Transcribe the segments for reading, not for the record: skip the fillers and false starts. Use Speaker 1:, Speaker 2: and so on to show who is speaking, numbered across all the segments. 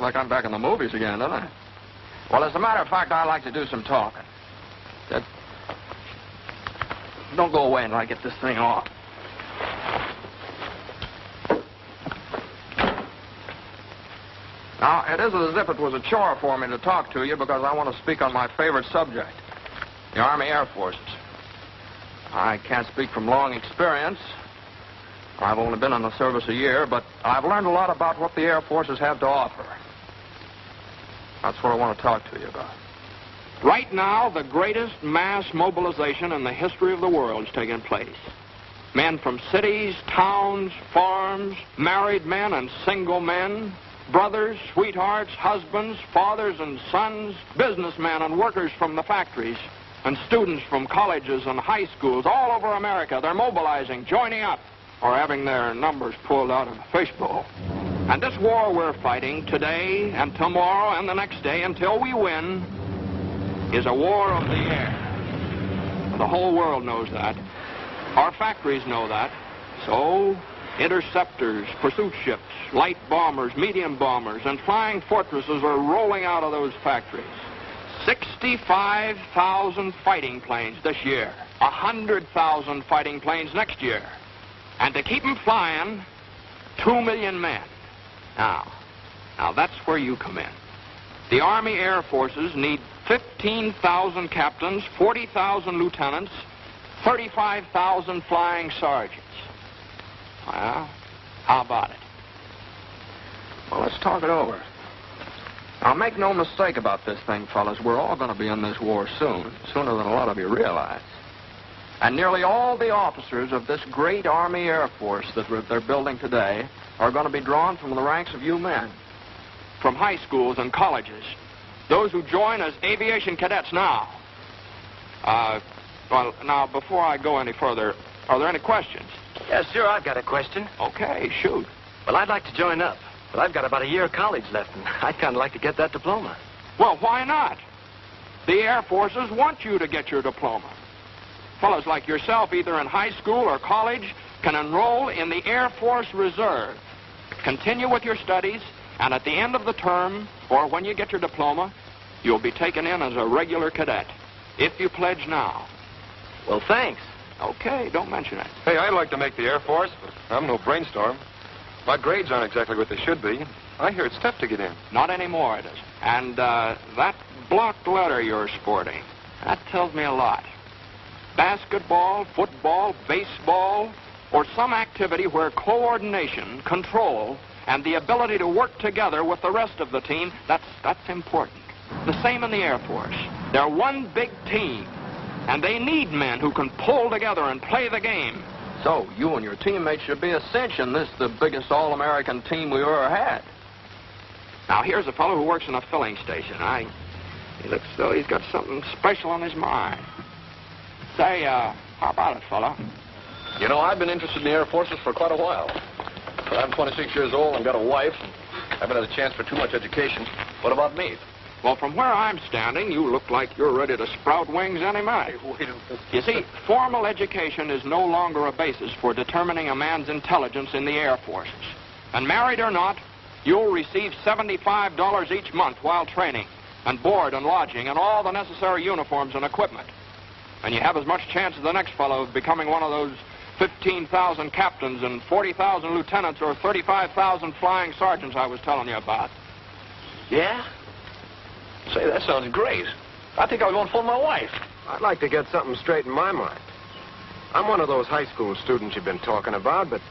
Speaker 1: like I'm back in the movies again, doesn't it? Well, as a matter of fact, I'd like to do some talking. Don't go away until I get this thing off. Now, it isn't as if it was a chore for me to talk to you because I want to speak on my favorite subject, the Army Air Forces. I can't speak from long experience. I've only been in the service a year, but I've learned a lot about what the Air Forces have to offer. That's what I want to talk to you about. Right now, the greatest mass mobilization in the history of the world is taking place. Men from cities, towns, farms, married men and single men, brothers, sweethearts, husbands, fathers and sons, businessmen and workers from the factories, and students from colleges and high schools all over America. They're mobilizing, joining up, or having their numbers pulled out of a fishbowl. And this war we're fighting today and tomorrow and the next day until we win is a war of the air. The whole world knows that. Our factories know that. So, interceptors, pursuit ships, light bombers, medium bombers, and flying fortresses are rolling out of those factories. 65,000 fighting planes this year. 100,000 fighting planes next year. And to keep them flying, 2 million men. Now that's where you come in. The Army Air Forces need 15,000 captains, 40,000 lieutenants, 35,000 flying sergeants. Well, how about it? Well, let's talk it over. Now, make no mistake about this thing, fellas. We're all going to be in this war soon, sooner than a lot of you realize. And nearly all the officers of this great Army Air Force that they're building today are going to be drawn from the ranks of you men, from high schools and colleges, those who join as aviation cadets now. Well, now, before I go any further, are there any questions?
Speaker 2: Yes, sure, I've got a question.
Speaker 1: Okay, shoot.
Speaker 2: Well, I'd like to join up, but I've got about a year of college left, and I'd kind of like to get that diploma.
Speaker 1: Well, why not? The Air Forces want you to get your diploma. Fellows like yourself, either in high school or college, can enroll in the Air Force Reserve. Continue with your studies, and at the end of the term, or when you get your diploma, you'll be taken in as a regular cadet, if you pledge now.
Speaker 2: Well, thanks.
Speaker 1: Okay, don't mention it.
Speaker 3: Hey, I'd like to make the Air Force, but I'm no brainstorm. My grades aren't exactly what they should be. I hear it's tough to get in.
Speaker 1: Not anymore, it isn't. And that blocked letter you're sporting, that tells me a lot. Basketball, football, baseball, or some activity where coordination, control, and the ability to work together with the rest of the team, that's important. The same in the Air Force. They're one big team, and they need men who can pull together and play the game. So, you and your teammates should be a cinch in this, the biggest all-American team we ever had. Now, here's a fellow who works in a filling station. He looks as though he's got something special on his mind. Say, how about it, fella?
Speaker 3: You know, I've been interested in the Air Forces for quite a while. But I'm 26 years old and got a wife. Haven't had a chance for too much education. What about me?
Speaker 1: Well, from where I'm standing, you look like you're ready to sprout wings any minute.
Speaker 3: Wait a minute.
Speaker 1: You see, formal education is no longer a basis for determining a man's intelligence in the Air Forces. And married or not, you'll receive $75 each month while training, and board and lodging, and all the necessary uniforms and equipment. And you have as much chance as the next fellow of becoming one of those 15,000 captains and 40,000 lieutenants or 35,000 flying sergeants I was telling you about.
Speaker 2: Yeah?
Speaker 3: Say, that sounds great. I think I'll go and phone my wife.
Speaker 4: I'd like to get something straight in my mind. I'm one of those high school students you've been talking about, but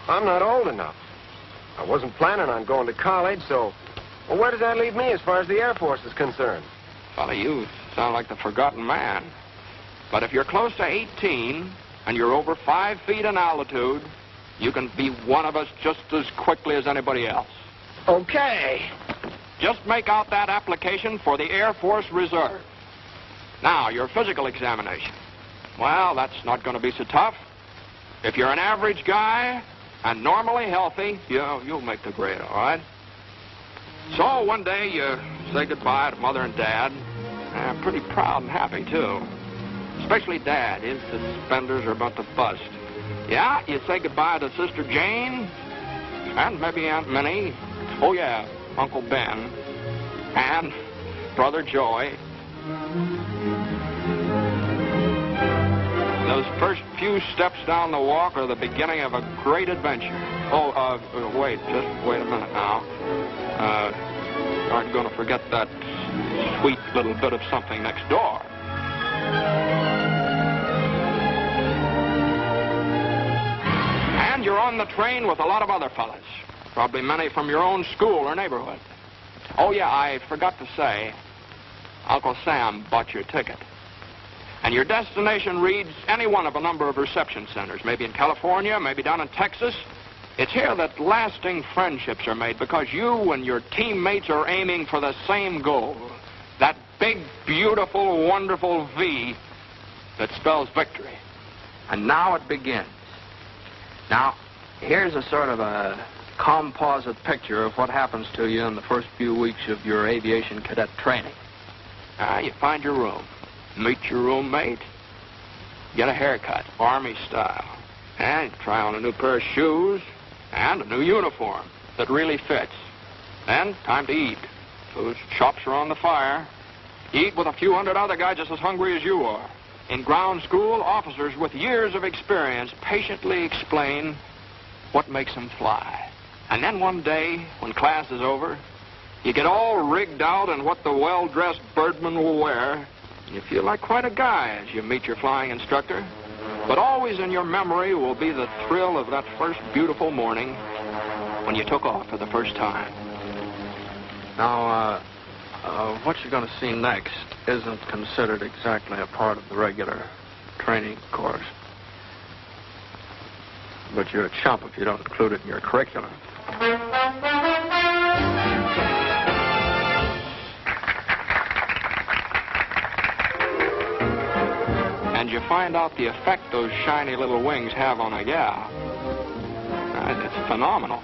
Speaker 4: I'm not old enough. I wasn't planning on going to college, so... Well, where does that leave me as far as the Air Force is concerned?
Speaker 1: Fella, you sound like the forgotten man. But if you're close to 18 and you're over 5 feet in altitude, you can be one of us just as quickly as anybody else.
Speaker 4: Okay.
Speaker 1: Just make out that application for the Air Force Reserve. Now, your physical examination. Well, that's not going to be so tough. If you're an average guy and normally healthy, you'll make the grade, all right? So one day you say goodbye to Mother and Dad. Pretty proud and happy, too. Especially Dad. His suspenders are about to bust. Yeah, you say goodbye to Sister Jane and maybe Aunt Minnie. Oh, yeah, Uncle Ben, and Brother Joey. Those first few steps down the walk are the beginning of a great adventure. Wait a minute now. Aren't going to forget that sweet little bit of something next door. And you're on the train with a lot of other fellas. Probably many from your own school or neighborhood. Oh, yeah, I forgot to say, Uncle Sam bought your ticket. And your destination reads any one of a number of reception centers, maybe in California, maybe down in Texas. It's here that lasting friendships are made because you and your teammates are aiming for the same goal. That big, beautiful, wonderful V that spells victory. And now it begins. Now, here's a sort of a composite picture of what happens to you in the first few weeks of your aviation cadet training. You find your room, meet your roommate, get a haircut, Army style, and try on a new pair of shoes and a new uniform that really fits. Then, time to eat. Those chops are on the fire. Eat with a few hundred other guys just as hungry as you are. In ground school, officers with years of experience patiently explain what makes them fly. And then one day, when class is over, you get all rigged out in what the well-dressed birdman will wear. You feel like quite a guy as you meet your flying instructor. But always in your memory will be the thrill of that first beautiful morning when you took off for the first time. Now, what you're going to see next isn't considered exactly a part of the regular training course. But you're a chump if you don't include it in your curriculum. And you find out the effect those shiny little wings have on a gal. It's phenomenal.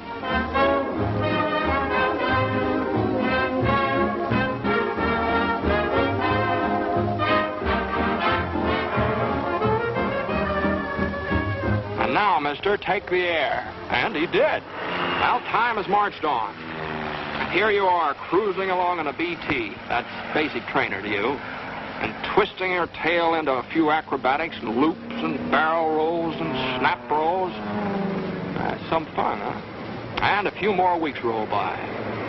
Speaker 1: And now, mister, take the air. And he did. Well, time has marched on. And here you are, cruising along in a BT. That's basic trainer to you. And twisting your tail into a few acrobatics and loops and barrel rolls and snap rolls. That's some fun, huh? And a few more weeks roll by.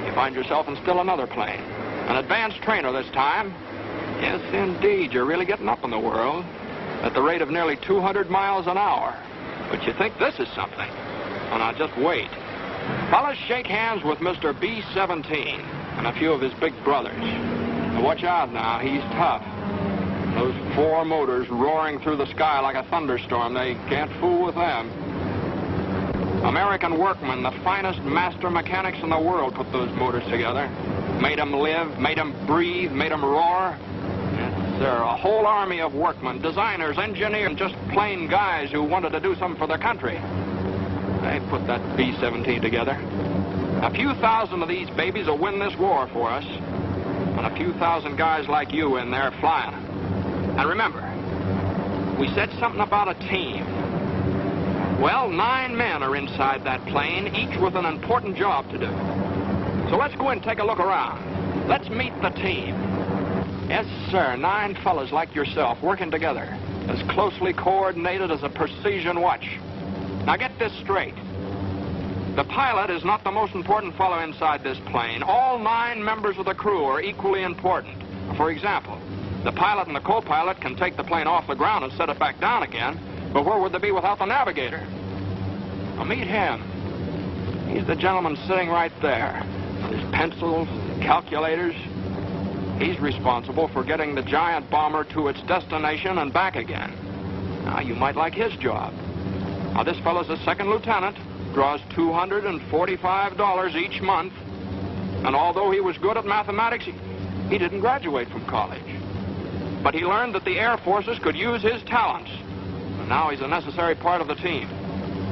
Speaker 1: You find yourself in still another plane. An advanced trainer this time. Yes, indeed, you're really getting up in the world at the rate of nearly 200 miles an hour. But you think this is something. Well, now, just wait. Fellas, shake hands with Mr. B-17 and a few of his big brothers. Now, watch out now, he's tough. Those four motors roaring through the sky like a thunderstorm, they can't fool with them. American workmen, the finest master mechanics in the world, put those motors together. Made them live, made them breathe, made them roar. Yes, sir, a whole army of workmen, designers, engineers, and just plain guys who wanted to do something for their country. They put that B-17 together. A few thousand of these babies will win this war for us. And a few thousand guys like you in there flying them. And remember, we said something about a team. Well, 9 men are inside that plane, each with an important job to do. So let's go in and take a look around. Let's meet the team. Yes, sir, 9 fellas like yourself working together, as closely coordinated as a precision watch. Now get this straight. The pilot is not the most important fellow inside this plane. All 9 members of the crew are equally important. For example, the pilot and the co-pilot can take the plane off the ground and set it back down again, but where would they be without the navigator? Now meet him. He's the gentleman sitting right there with his pencils, calculators. He's responsible for getting the giant bomber to its destination and back again. Now, you might like his job. Now, this fellow's a second lieutenant, draws $245 each month, and although he was good at mathematics, he didn't graduate from college. But he learned that the Air Forces could use his talents, and now he's a necessary part of the team.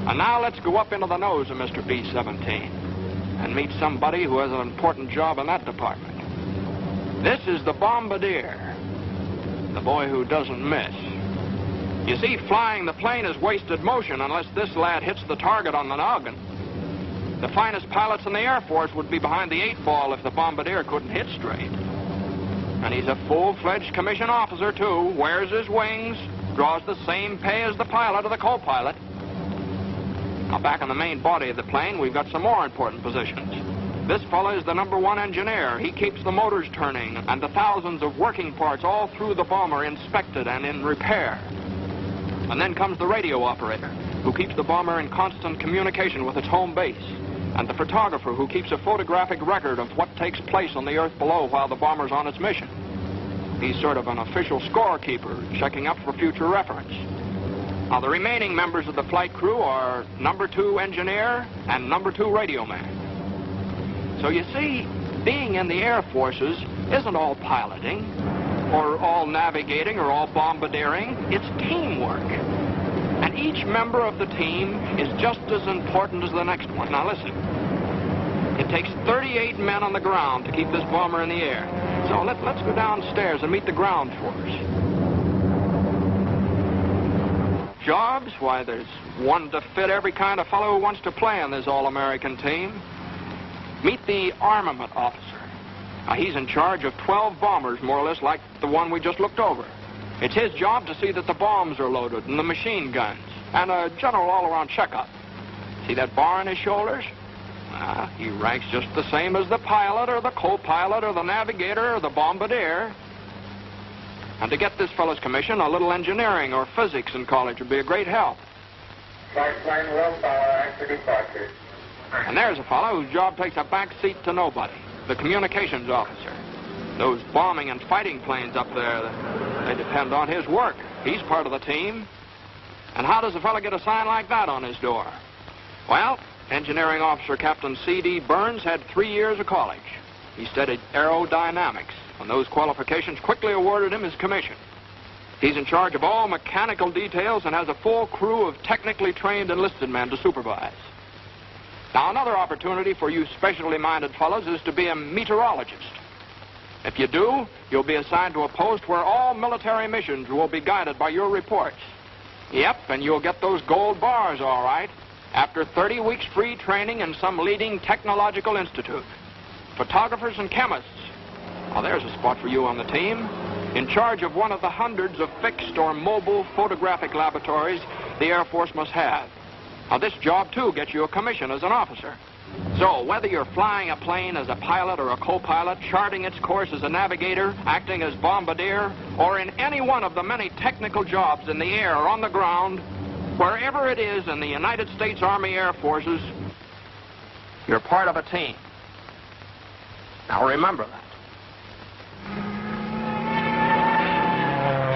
Speaker 1: And now let's go up into the nose of Mr. B-17 and meet somebody who has an important job in that department. This is the bombardier, the boy who doesn't miss. You see, flying the plane is wasted motion unless this lad hits the target on the noggin. The finest pilots in the Air Force would be behind the 8-ball if the bombardier couldn't hit straight. And he's a full-fledged commissioned officer, too. Wears his wings, draws the same pay as the pilot or the co-pilot. Now, back in the main body of the plane, we've got some more important positions. This fellow is the #1 engineer. He keeps the motors turning and the thousands of working parts all through the bomber inspected and in repair. And then comes the radio operator, who keeps the bomber in constant communication with its home base, and the photographer, who keeps a photographic record of what takes place on the earth below while the bomber's on its mission. He's sort of an official scorekeeper, checking up for future reference. Now, the remaining members of the flight crew are #2 engineer and #2 radio man. So you see, being in the Air Forces isn't all piloting, or all navigating, or all bombardiering. It's teamwork. And each member of the team is just as important as the next one. Now listen, it takes 38 men on the ground to keep this bomber in the air. So let's go downstairs and meet the ground force. Jobs? Why, there's one to fit every kind of fellow who wants to play on this all-American team. Meet the armament officer. Now, he's in charge of 12 bombers, more or less like the one we just looked over. It's his job to see that the bombs are loaded and the machine guns, and a general all-around checkup. See that bar on his shoulders? He ranks just the same as the pilot or the co-pilot or the navigator or the bombardier. And to get this fellow's commission, a little engineering or physics in college would be a great help.
Speaker 5: Flight plane willpower after departure.
Speaker 1: And there's a fellow whose job takes a back seat to nobody, the communications officer. Those bombing and fighting planes up there, they depend on his work. He's part of the team. And how does a fellow get a sign like that on his door? Well, engineering officer Captain C.D. Burns had 3 years of college. He studied aerodynamics, and those qualifications quickly awarded him his commission. He's in charge of all mechanical details and has a full crew of technically trained enlisted men to supervise. Now, another opportunity for you specially minded fellows is to be a meteorologist. If you do, you'll be assigned to a post where all military missions will be guided by your reports. Yep, and you'll get those gold bars, all right, after 30 weeks free training in some leading technological institute. Photographers and chemists. Well, there's a spot for you on the team. In charge of one of the hundreds of fixed or mobile photographic laboratories the Air Force must have. Now, this job, too, gets you a commission as an officer. So, whether you're flying a plane as a pilot or a co-pilot, charting its course as a navigator, acting as bombardier, or in any one of the many technical jobs in the air or on the ground, wherever it is in the United States Army Air Forces, you're part of a team. Now, remember that.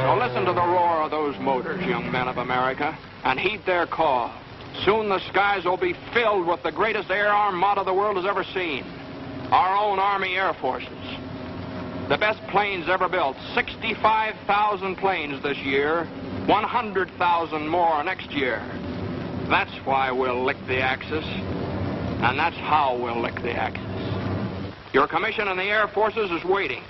Speaker 1: So listen to the roar of those motors, young men of America, and heed their call. Soon the skies will be filled with the greatest air armada the world has ever seen. Our own Army Air Forces. The best planes ever built. 65,000 planes this year. 100,000 more next year. That's why we'll lick the Axis. And that's how we'll lick the Axis. Your commission in the Air Forces is waiting.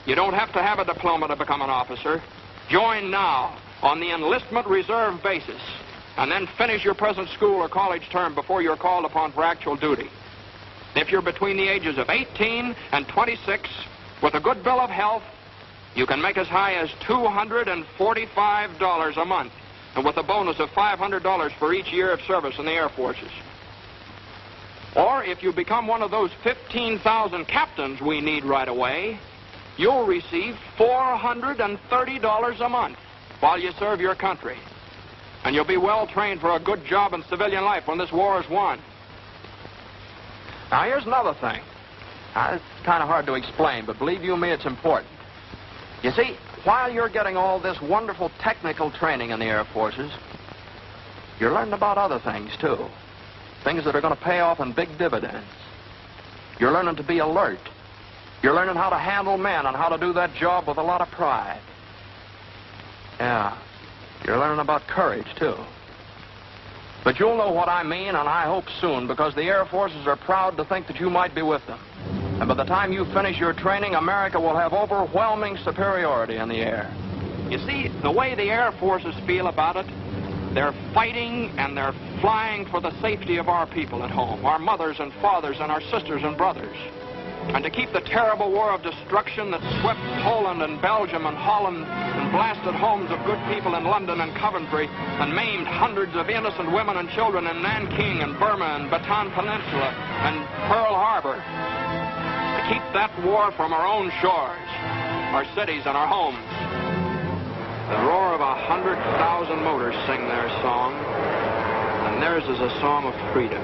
Speaker 1: You don't have to have a diploma to become an officer. Join now on the enlistment reserve basis. And then finish your present school or college term before you're called upon for actual duty. If you're between the ages of 18 and 26, with a good bill of health, you can make as high as $245 a month, and with a bonus of $500 for each year of service in the Air Forces. Or if you become one of those 15,000 captains we need right away, you'll receive $430 a month while you serve your country. And you'll be well trained for a good job in civilian life when this war is won. Now, here's another thing. Now, it's kind of hard to explain, but believe you me, it's important. You see, while you're getting all this wonderful technical training in the Air Forces, you're learning about other things, too. Things that are going to pay off in big dividends. You're learning to be alert. You're learning how to handle men and how to do that job with a lot of pride. Yeah. You're learning about courage, too. But you'll know what I mean, and I hope soon, because the Air Forces are proud to think that you might be with them. And by the time you finish your training, America will have overwhelming superiority in the air. You see, the way the Air Forces feel about it, They're fighting and they're flying for the safety of our people at home, our mothers and fathers and our sisters and brothers. And to keep the terrible war of destruction that swept Poland and Belgium and Holland and blasted homes of good people in London and Coventry and maimed hundreds of innocent women and children in Nanking and Burma and Bataan Peninsula and Pearl Harbor. To keep that war from our own shores, our cities and our homes. The roar of 100,000 motors sing their song, and theirs is a song of freedom.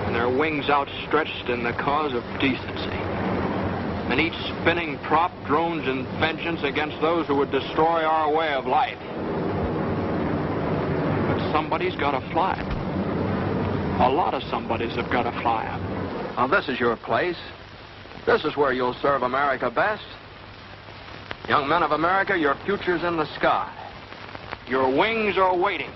Speaker 1: And their wings outstretched in the cause of decency. And each spinning prop drones in vengeance against those who would destroy our way of life. But somebody's got to fly them. A lot of somebodies have got to fly them. Now, this is your place. This is where you'll serve America best. Young men of America, your future's in the sky. Your wings are waiting.